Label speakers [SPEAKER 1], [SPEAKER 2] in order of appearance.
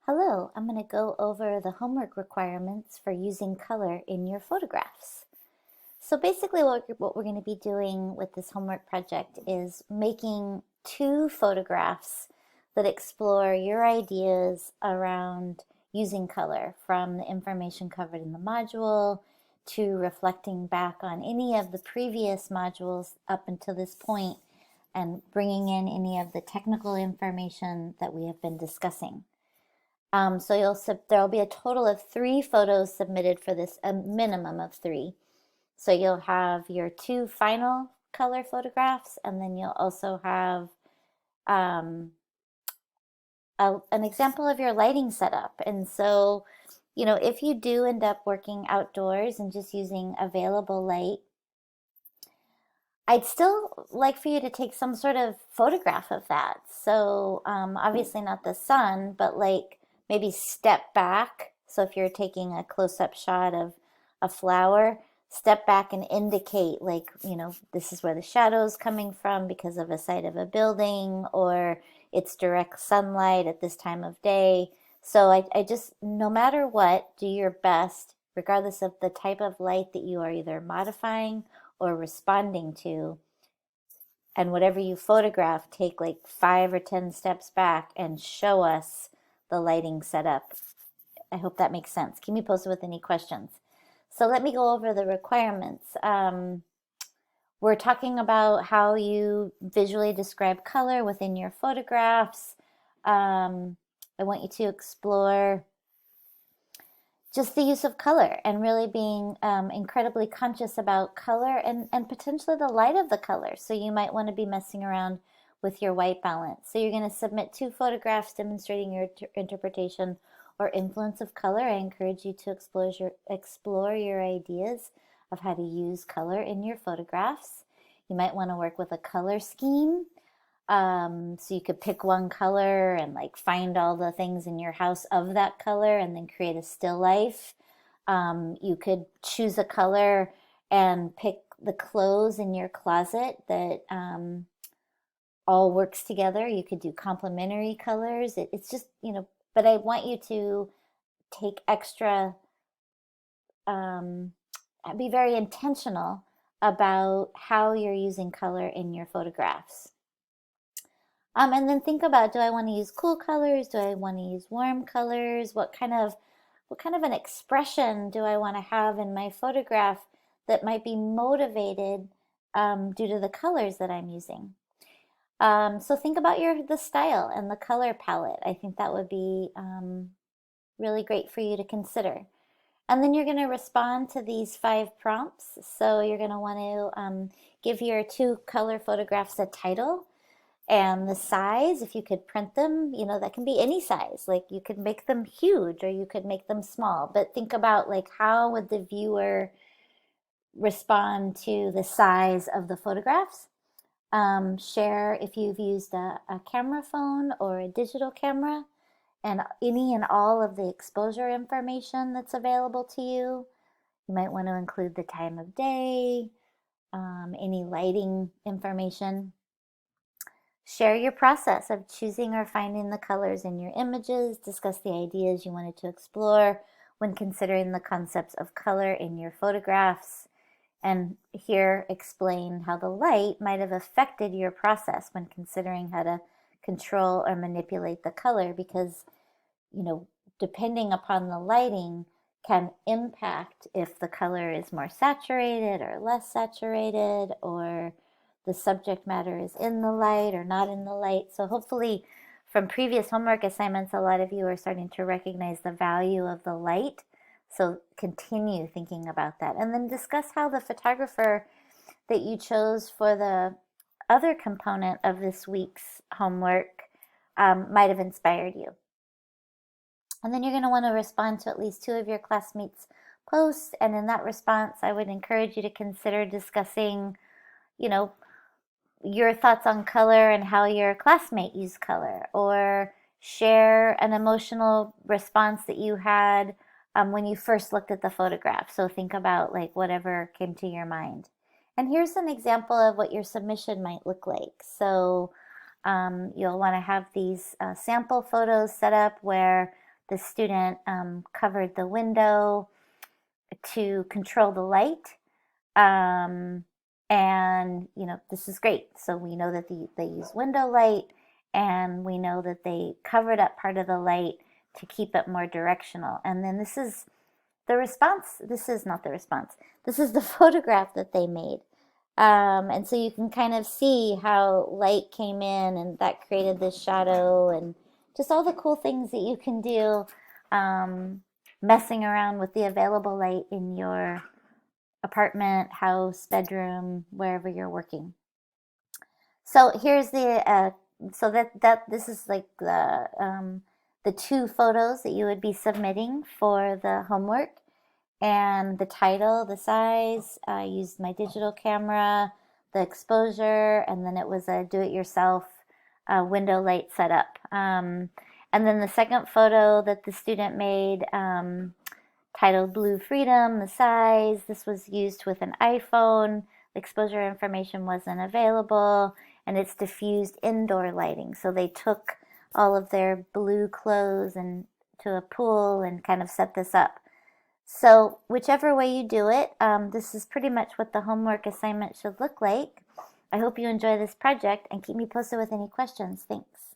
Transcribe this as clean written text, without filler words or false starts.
[SPEAKER 1] Hello, I'm going to go over the homework requirements for using color in your photographs. So basically what we're going to be doing with this homework project is making two photographs that explore your ideas around using color, from the information covered in the module to reflecting back on any of the previous modules up until this point and bringing in any of the technical information that we have been discussing. So there'll be a total of 3 photos submitted for this, a minimum of 3. So you'll have your 2 final color photographs, and then you'll also have um, an example of your lighting setup. And so, if you do end up working outdoors and just using available light, I'd still like for you to take some sort of photograph of that. So obviously not the sun, but like maybe step back. So if you're taking a close-up shot of a flower, step back and indicate like, this is where the shadow's coming from because of a side of a building, or it's direct sunlight at this time of day. So I just, no matter what, do your best, regardless of the type of light that you are either modifying or responding to. And whatever you photograph, take like 5 or 10 steps back and show us the lighting setup. I hope that makes sense. Keep me posted with any questions. So let me go over the requirements. We're talking about how you visually describe color within your photographs. I want you to explore just the use of color and really being incredibly conscious about color and potentially the light of the color. So you might want to be messing around with your white balance. So you're going to submit 2 photographs demonstrating your interpretation or influence of color. I encourage you to explore your ideas of how to use color in your photographs. You might want to work with a color scheme. So you could pick one color and like find all the things in your house of that color and then create a still life. You could choose a color and pick the clothes in your closet that all works together. You could do complementary colors. It's just, but I want you to take extra, be very intentional about how you're using color in your photographs. And then think about, do I want to use cool colors? Do I want to use warm colors? What kind of an expression do I want to have in my photograph that might be motivated due to the colors that I'm using? So think about the style and the color palette. I think that would be really great for you to consider. And then you're going to respond to these 5 prompts. So you're going to want to give your 2 color photographs a title and the size. If you could print them, that can be any size. Like you could make them huge or you could make them small. But think about like, how would the viewer respond to the size of the photographs? Share if you've used a camera phone or a digital camera, and any and all of the exposure information that's available to you. You might want to include the time of day, any lighting information. Share your process of choosing or finding the colors in your images. Discuss the ideas you wanted to explore when considering the concepts of color in your photographs. And here explain how the light might have affected your process when considering how to control or manipulate the color, because, depending upon the lighting can impact if the color is more saturated or less saturated, or the subject matter is in the light or not in the light. So hopefully from previous homework assignments, a lot of you are starting to recognize the value of the light. So continue thinking about that. And then discuss how the photographer that you chose for the other component of this week's homework might have inspired you. And then you're going to want to respond to at least 2 of your classmates' posts. And in that response, I would encourage you to consider discussing, your thoughts on color and how your classmate used color, or share an emotional response that you had when you first looked at the photograph. So think about like whatever came to your mind. And here's an example of what your submission might look like. So you'll want to have these sample photos set up where the student covered the window to control the light. And this is great. So we know that they use window light, and we know that they covered up part of the light to keep it more directional. And then this is the response. This is not the response. This is the photograph that they made. And so you can kind of see how light came in and that created this shadow and just all the cool things that you can do messing around with the available light in your apartment, house, bedroom, wherever you're working. So here's so that this is like the two photos that you would be submitting for the homework, and the title, the size. I used my digital camera, the exposure, and then it was a do-it-yourself window light setup. And then the second photo that the student made, titled Blue Freedom, the size. This was used with an iPhone. The exposure information wasn't available, and it's diffused indoor lighting. So they took all of their blue clothes and to a pool and kind of set this up. So whichever way you do it, this is pretty much what the homework assignment should look like. I hope you enjoy this project and keep me posted with any questions. Thanks.